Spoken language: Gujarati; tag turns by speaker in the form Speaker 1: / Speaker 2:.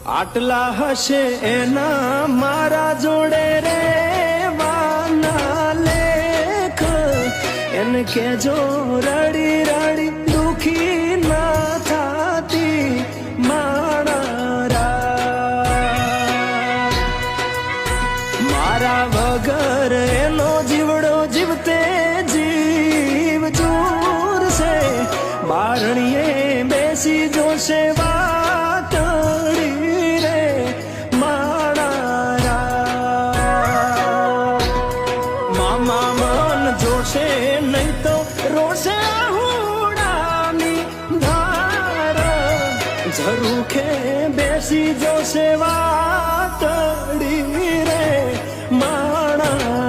Speaker 1: આટલા હશે એના મારા જોડે રે વાના લેખ એને કેજો રડી રડી દુખી ના થાતી મારા મારા વગર એનો જીવડો જીવતે જીવ ચૂર છે બારણીએ બેસી જોશે વાતડી રે મારા મામા મન જોશે નહીં તો રોશે હુડાની ધાર ઝરૂખે બેસી જોશે વાતડી રે માણા